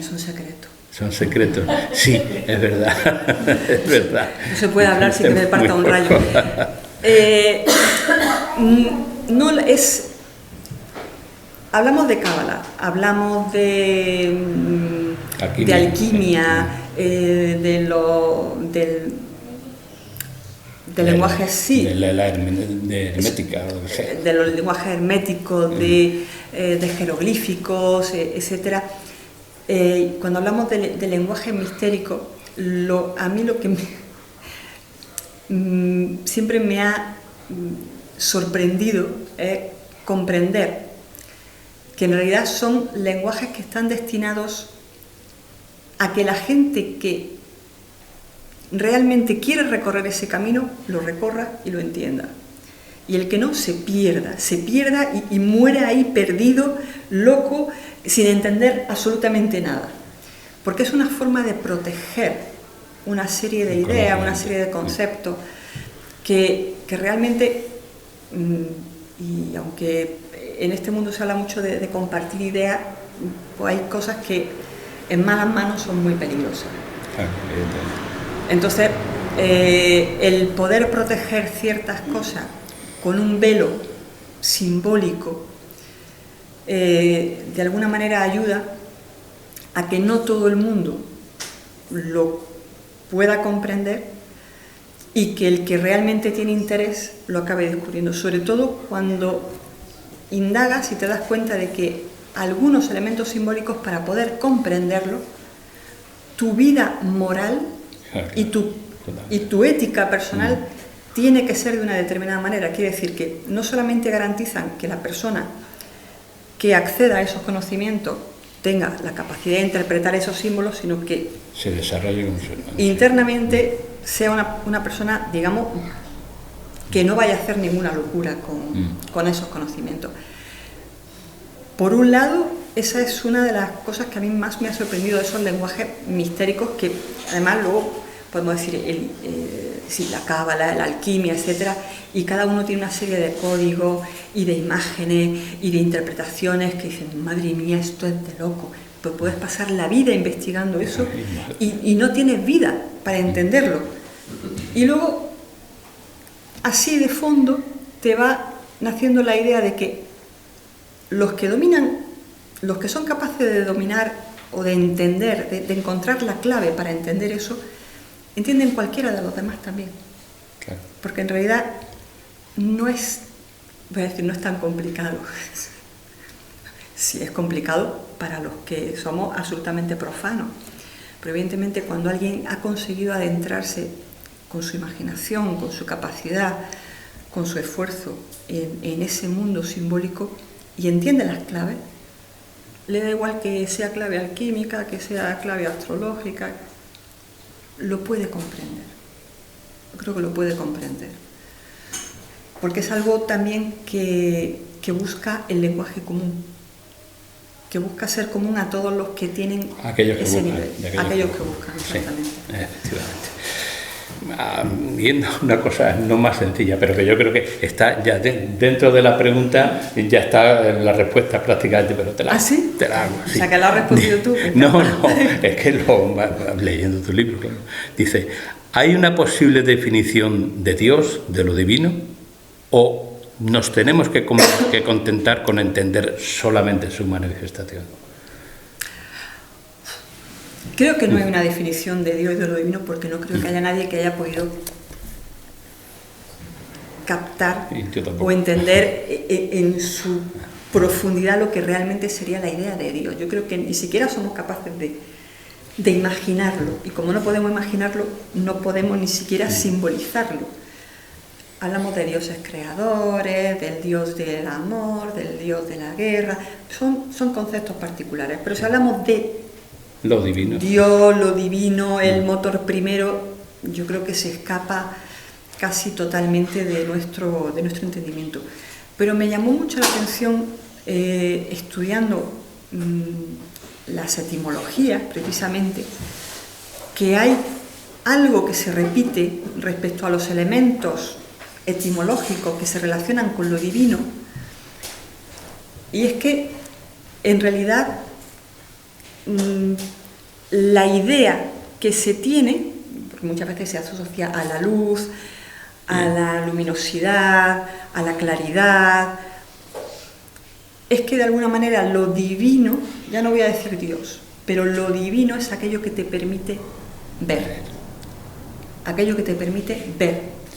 Son secretos. Son secretos. Sí, es verdad. Es verdad. No se puede hablar sin que me parta un rayo. No es... Hablamos de cábala, hablamos de alquimia, del lenguaje, sí. De hermética, o lo que sea. De los lenguajes herméticos, de jeroglíficos, etcétera. Cuando hablamos de lenguaje mistérico, a mí lo que siempre me ha sorprendido es comprender que en realidad son lenguajes que están destinados a que la gente que realmente quiere recorrer ese camino, lo recorra y lo entienda. Y el que no, se pierda y muere ahí perdido, loco, sin entender absolutamente nada. Porque es una forma de proteger una serie de ideas, una serie de conceptos que realmente, y aunque en este mundo se habla mucho de compartir ideas, pues hay cosas que en malas manos son muy peligrosas. Entonces, el poder proteger ciertas cosas con un velo simbólico, de alguna manera ayuda a que no todo el mundo lo pueda comprender y que el que realmente tiene interés lo acabe descubriendo, sobre todo cuando indagas y te das cuenta de que algunos elementos simbólicos, para poder comprenderlo, tu vida moral y tu Y tu ética personal tiene que ser de una determinada manera. Quiere decir que no solamente garantizan que la persona que acceda a esos conocimientos tenga la capacidad de interpretar esos símbolos, sino que se desarrolle como internamente sea una persona, digamos, que no vaya a hacer ninguna locura con esos conocimientos. Por un lado, esa es una de las cosas que a mí más me ha sorprendido de esos lenguajes mistéricos que además luego podemos decir la cábala, la alquimia, etcétera, y cada uno tiene una serie de códigos y de imágenes y de interpretaciones que dicen, madre mía, esto es de loco. Pues puedes pasar la vida investigando eso y no tienes vida para entenderlo. Y luego, así de fondo, te va naciendo la idea de que los que dominan, los que son capaces de dominar o de entender, de encontrar la clave para entender eso, entienden cualquiera de los demás también. Claro. Porque en realidad no es, voy a decir, no es tan complicado. Sí es complicado para los que somos absolutamente profanos. Pero evidentemente cuando alguien ha conseguido adentrarse con su imaginación, con su capacidad, con su esfuerzo en ese mundo simbólico y entiende las claves, le da igual que sea clave alquímica, que sea clave astrológica, lo puede comprender. Yo creo que lo puede comprender. Porque es algo también que busca el lenguaje común, que busca ser común a todos los que tienen ese nivel. Aquellos que buscan, exactamente. Sí, efectivamente. Viendo una cosa no más sencilla, pero que yo creo que está ya dentro de la pregunta, ya está la respuesta prácticamente, pero te la hago. ¿Ah, sí? Te la hago, sí. O sea, que la has respondido tú. No, es que leyendo tu libro, claro. Dice, ¿hay una posible definición de Dios, de lo divino, o nos tenemos que contentar con entender solamente su manifestación? Creo que no hay una definición de Dios y de lo divino porque no creo que haya nadie que haya podido captar o entender en su profundidad lo que realmente sería la idea de Dios. Yo creo que ni siquiera somos capaces de imaginarlo, y como no podemos imaginarlo, no podemos ni siquiera simbolizarlo. Hablamos de dioses creadores, del Dios del amor, del Dios de la guerra, son conceptos particulares, pero si hablamos de lo divino. Dios, lo divino, el motor primero, yo creo que se escapa casi totalmente de nuestro entendimiento. Pero me llamó mucho la atención estudiando las etimologías, precisamente, que hay algo que se repite respecto a los elementos etimológicos que se relacionan con lo divino, y es que en realidad la idea que se tiene, porque muchas veces se asocia a la luz, a la luminosidad, a la claridad, es que de alguna manera lo divino, ya no voy a decir Dios, pero lo divino es aquello que te permite ver, aquello que te permite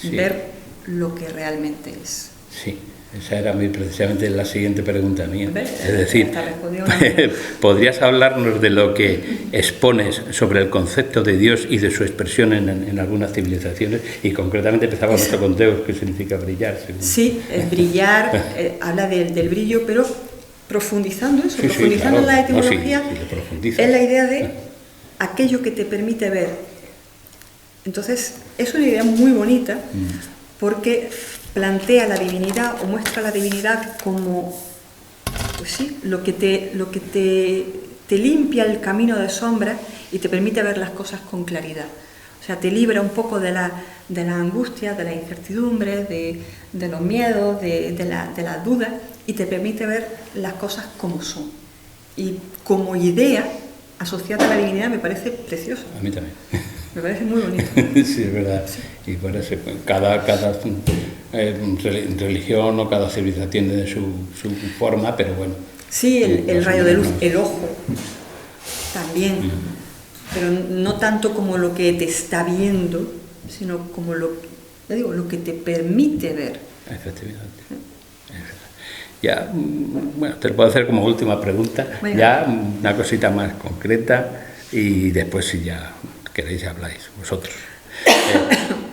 ver lo que realmente es. Sí. Esa era precisamente la siguiente pregunta mía. Es decir, una... ¿podrías hablarnos de lo que expones sobre el concepto de Dios y de su expresión en algunas civilizaciones? Y concretamente empezaba nuestro conteo, ¿qué significa brillar? Sí, brillar, habla del brillo, pero profundizando eso, profundizando en la etimología, es la idea de aquello que te permite ver. Entonces, es una idea muy bonita, porque plantea la divinidad o muestra la divinidad como, pues sí, lo que te limpia el camino de sombra y te permite ver las cosas con claridad. O sea, te libra un poco de la angustia, de la incertidumbre, de los miedos, de la duda, y te permite ver las cosas como son. Y como idea asociada a la divinidad me parece precioso. A mí también. Me parece muy bonito. Sí, es verdad. Sí. Y por eso cada religión o cada civilización tiene su forma, pero bueno. Sí, el rayo de luz, el ojo, también. Pero no tanto como lo que te está viendo, sino como lo que te permite ver. Efectivamente. Ya, bueno, te lo puedo hacer como última pregunta. Bueno. Ya una cosita más concreta y después si ya queréis habláis vosotros.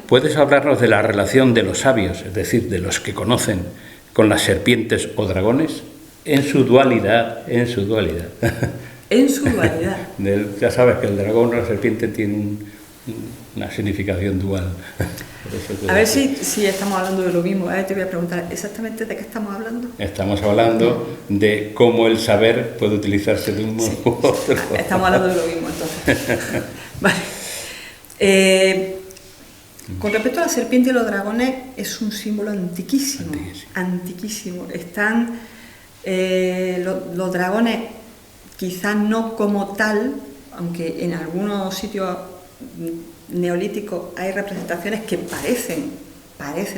¿Puedes hablarnos de la relación de los sabios, es decir, de los que conocen, con las serpientes o dragones? En su dualidad, en su dualidad. En su dualidad. Ya sabes que el dragón o la serpiente tienen una significación dual. A ver si estamos hablando de lo mismo. Te voy a preguntar, ¿exactamente de qué estamos hablando? Estamos hablando de cómo el saber puede utilizarse de un modo u otro. Estamos hablando de lo mismo, entonces. Vale. Con respecto a la serpiente y los dragones, es un símbolo antiquísimo. Antiquísimo. Están los dragones, quizás no como tal, aunque en algunos sitios neolíticos hay representaciones que parecen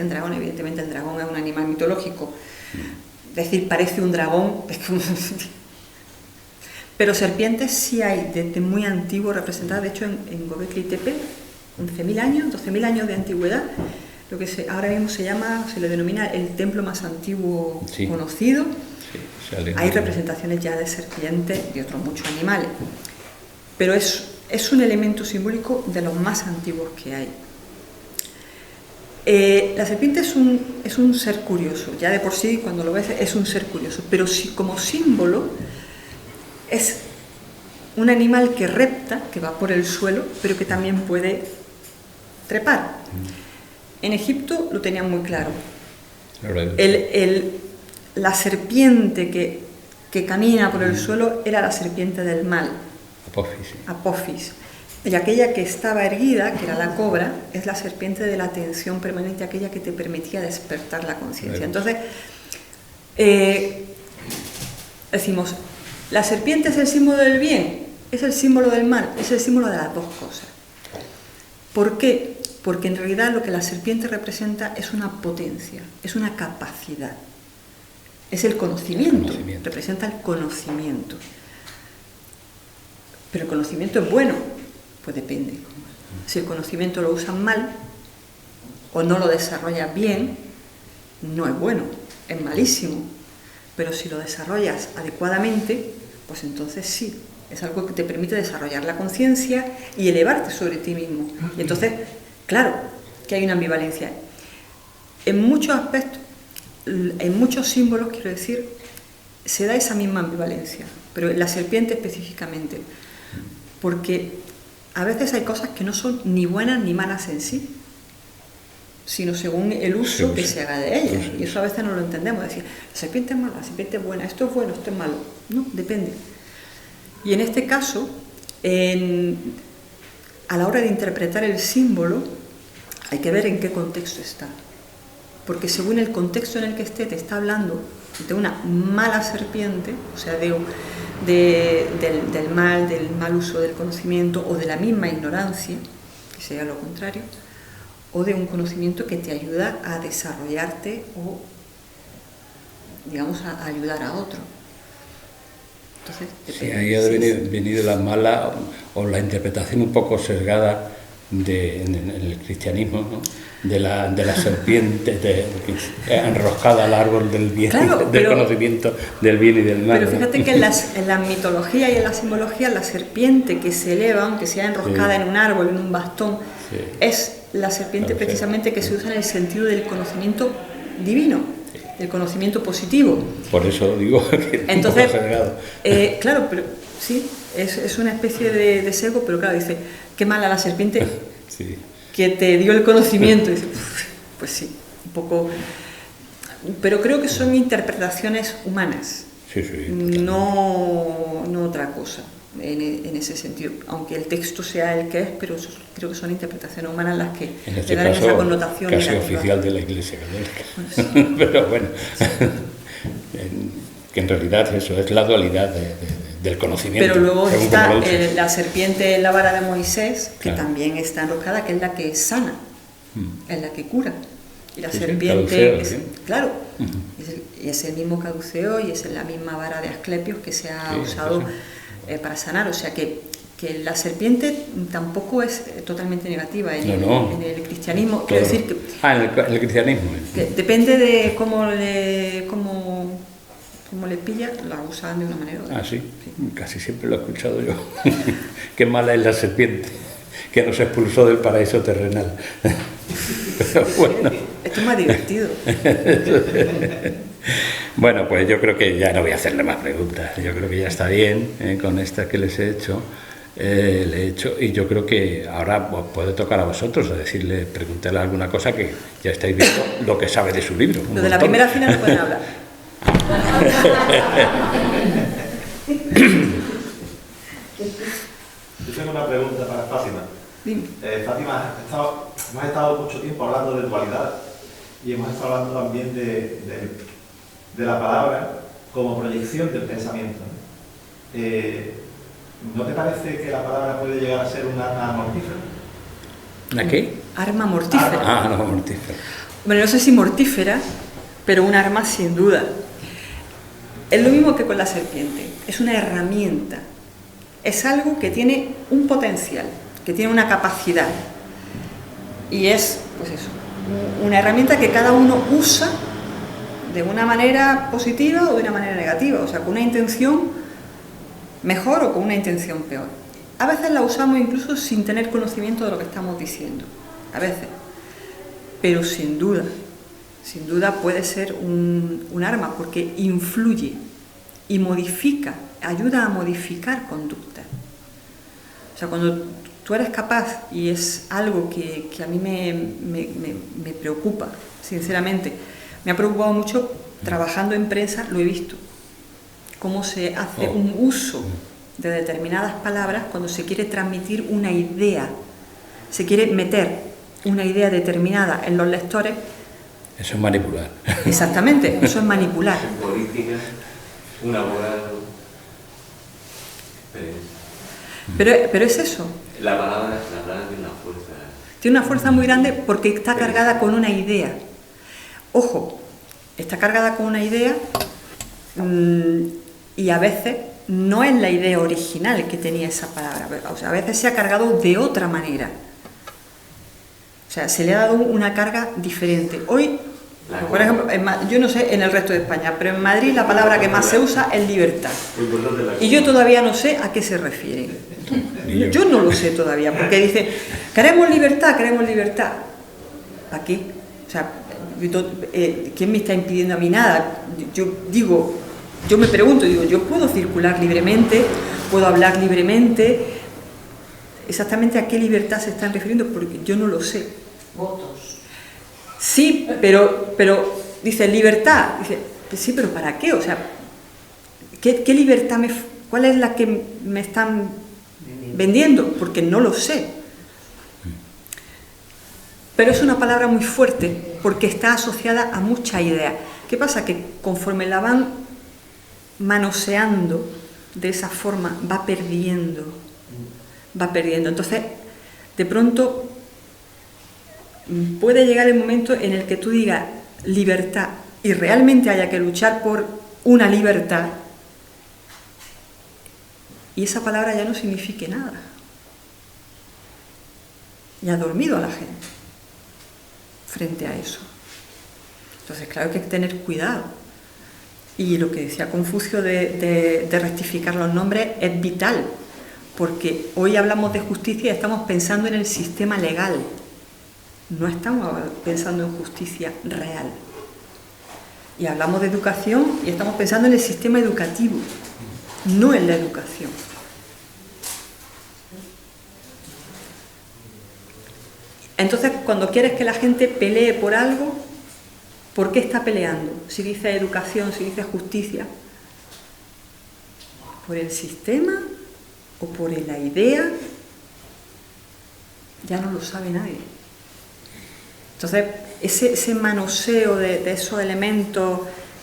dragones. Evidentemente el dragón es un animal mitológico. Decir parece un dragón es como... Pero serpientes sí hay desde muy antiguo representadas. De hecho en Göbekli Tepe, 11.000 años, 12.000 años de antigüedad, lo que ahora mismo se le denomina el templo más antiguo conocido. Hay representaciones ya de serpientes, de otros muchos animales, pero es un elemento simbólico de los más antiguos que hay. La serpiente es un ser curioso, ya de por sí cuando lo ves es un ser curioso, pero como símbolo es un animal que repta, que va por el suelo, pero que también puede trepar. En Egipto lo tenían muy claro. La serpiente que camina por el suelo era la serpiente del mal, Apophis. Y aquella que estaba erguida, que era la cobra, es la serpiente de la atención permanente, aquella que te permitía despertar la conciencia. Entonces, decimos, ¿la serpiente es el símbolo del bien? ¿Es el símbolo del mal? Es el símbolo de las dos cosas. ¿Por qué? Porque en realidad lo que la serpiente representa es una potencia, es una capacidad. Es el conocimiento, representa el conocimiento. Pero el conocimiento es bueno, pues depende. Si el conocimiento lo usan mal o no lo desarrollas bien, no es bueno, es malísimo. Pero si lo desarrollas adecuadamente, pues entonces sí, es algo que te permite desarrollar la conciencia y elevarte sobre ti mismo. Y entonces, claro, que hay una ambivalencia. En muchos aspectos, en muchos símbolos, quiero decir, se da esa misma ambivalencia, pero en la serpiente específicamente, porque a veces hay cosas que no son ni buenas ni malas en sí, sino según el uso que se haga de ellas, y eso a veces no lo entendemos, decir, la serpiente es mala, la serpiente es buena, esto es bueno, esto es malo, no, depende. Y en este caso, a la hora de interpretar el símbolo, hay que ver en qué contexto está. Porque según el contexto en el que esté, te está hablando de una mala serpiente, o sea, del mal uso del conocimiento o de la misma ignorancia, que sería lo contrario, o de un conocimiento que te ayuda a desarrollarte o, digamos, a ayudar a otro. Entonces, sí, ahí ha venido la mala o la interpretación un poco sesgada en el cristianismo, ¿no? de la serpiente enroscada al árbol del bien, claro, del conocimiento del bien y del mal. Pero fíjate, ¿no? Que en la mitología y en la simbología, la serpiente que se eleva, aunque sea enroscada en un árbol, en un bastón, es la serpiente precisamente que se usa en el sentido del conocimiento divino, del conocimiento positivo. Por eso digo que entonces, un poco sagrado. Claro, pero sí, es una especie de sesgo, pero claro, dice, qué mala la serpiente que te dio el conocimiento. Y dice, pues sí, un poco. Pero creo que son interpretaciones humanas, no otra cosa. En ese sentido, aunque el texto sea el que es, pero creo que son interpretaciones humanas las que le dan esa connotación casi negativa. Oficial de la Iglesia Católica. Bueno, sí. Pero bueno, que en realidad eso es la dualidad del conocimiento. Pero luego está la serpiente en la vara de Moisés, que también está enroscada, que es la que sana, es la que cura. Y la serpiente claro, y es el mismo caduceo y es la misma vara de Asclepios que se ha usado para sanar, o sea que la serpiente tampoco es totalmente negativa en el cristianismo. Quiero decir que en el cristianismo que depende de cómo le pilla, la usan de una manera u otra. Sí, casi siempre lo he escuchado yo. Qué mala es la serpiente. que nos expulsó del paraíso terrenal. Pero bueno. Esto es más divertido. Bueno, pues yo creo que ya no voy a hacerle más preguntas. Yo creo que ya está bien con estas que les he hecho. Le he hecho, y yo creo que ahora os puede tocar a vosotros a decirle, preguntarle alguna cosa, que ya estáis viendo lo que sabe de su libro. Lo de la primera fila no pueden hablar. Yo tengo una pregunta para Fátima. Dime. Fátima, hemos estado mucho tiempo hablando de dualidad y hemos estado hablando también de la palabra como proyección del pensamiento, ¿no? ¿No te parece que la palabra puede llegar a ser un arma mortífera? ¿La qué? Arma mortífera. Ah, no, mortífera. Bueno, no sé si mortífera, pero un arma sin duda. Es lo mismo que con la serpiente. Es una herramienta. Es algo que tiene un potencial, que tiene una capacidad. Y es, pues eso, una herramienta que cada uno usa de una manera positiva o de una manera negativa. O sea, con una intención mejor o con una intención peor. A veces la usamos incluso sin tener conocimiento de lo que estamos diciendo, a veces, pero sin duda puede ser un arma, porque influye y modifica, ayuda a modificar conductas. O sea, cuando tú eres capaz, y es algo que a mí me preocupa, sinceramente, me ha preocupado mucho trabajando en prensa, lo he visto, cómo se hace un uso de determinadas palabras cuando se quiere transmitir una idea, se quiere meter una idea determinada en los lectores. Eso es manipular. Exactamente, eso es manipular. En política, un abogado. Pero es eso. La palabra tiene una fuerza. Tiene una fuerza muy grande porque está cargada con una idea. Ojo, está cargada con una idea y a veces no es la idea original que tenía esa palabra. O sea, a veces se ha cargado de otra manera. O sea, se le ha dado una carga diferente. Hoy, por ejemplo, yo no sé en el resto de España, pero en Madrid la palabra que más se usa es libertad. Y yo todavía no sé a qué se refiere. Yo no lo sé todavía, porque dice, queremos libertad. ¿Para qué? O sea, ¿quién me está impidiendo a mí nada? Yo me pregunto, yo puedo circular libremente, puedo hablar libremente. Exactamente a qué libertad se están refiriendo, porque yo no lo sé. Votos. Sí, pero dice libertad. Dice, sí, pero ¿para qué? O sea, ¿qué libertad cuál es la que me están vendiendo? Porque no lo sé. Pero es una palabra muy fuerte porque está asociada a mucha idea. ¿Qué pasa? Que conforme la van manoseando de esa forma, va perdiendo. Entonces, de pronto, puede llegar el momento en el que tú digas libertad y realmente haya que luchar por una libertad y esa palabra ya no signifique nada. Y ha dormido a la gente frente a eso. Entonces, claro que hay que tener cuidado. Y lo que decía Confucio de rectificar los nombres es vital, porque hoy hablamos de justicia y estamos pensando en el sistema legal, no estamos pensando en justicia real. Y hablamos de educación y estamos pensando en el sistema educativo, no en la educación. Entonces, cuando quieres que la gente pelee por algo, ¿por qué está peleando? Si dice educación, si dice justicia, ¿por el sistema o por la idea? Ya no lo sabe nadie. Entonces, ese manoseo de esos elementos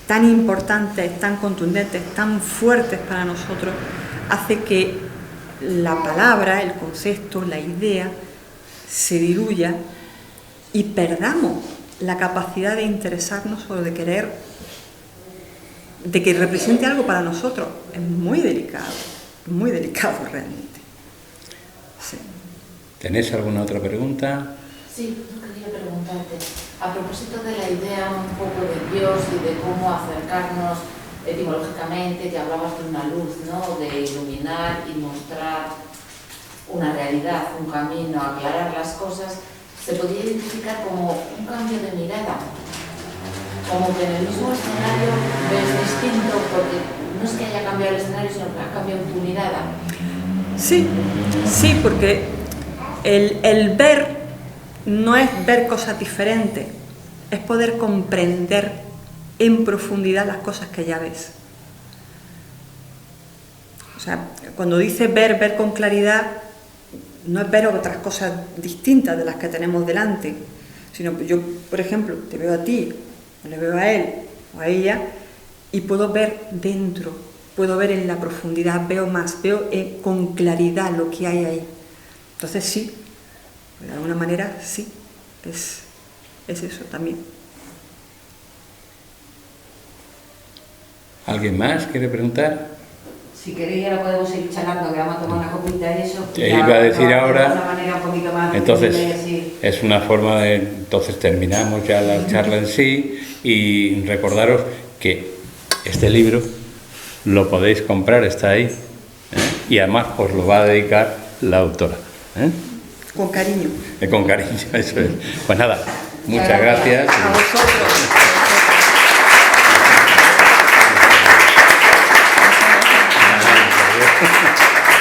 tan importantes, tan contundentes, tan fuertes para nosotros, hace que la palabra, el concepto, la idea, se diluya y perdamos la capacidad de interesarnos o de querer, de que represente algo para nosotros. Es muy delicado realmente. Sí. ¿Tenéis alguna otra pregunta? Sí, yo quería preguntarte, a propósito de la idea un poco de Dios y de cómo acercarnos etimológicamente, que hablabas de una luz, ¿no?, de iluminar y mostrar. una realidad, un camino, aclarar las cosas, se podría identificar como un cambio de mirada. Como que en el mismo escenario ves distinto, porque no es que haya cambiado el escenario, sino que ha cambiado tu mirada. Sí, sí, porque el ver no es ver cosas diferentes, es poder comprender en profundidad las cosas que ya ves. O sea, cuando dice ver con claridad, no es ver otras cosas distintas de las que tenemos delante, sino que yo, por ejemplo, te veo a ti, le veo a él o a ella y puedo ver dentro, puedo ver en la profundidad, veo más, veo con claridad lo que hay ahí. Entonces sí, de alguna manera sí, es eso también. ¿Alguien más quiere preguntar? Si queréis ahora podemos seguir charlando, que vamos a tomar una copita y eso. Te iba a decir ahora, de una manera un poquito más entonces sí. es una forma de, entonces terminamos ya la charla en sí y recordaros que este libro lo podéis comprar, está ahí, y además os lo va a dedicar la autora. Con cariño. Con cariño, eso es. Pues nada, muchas gracias. A vosotros.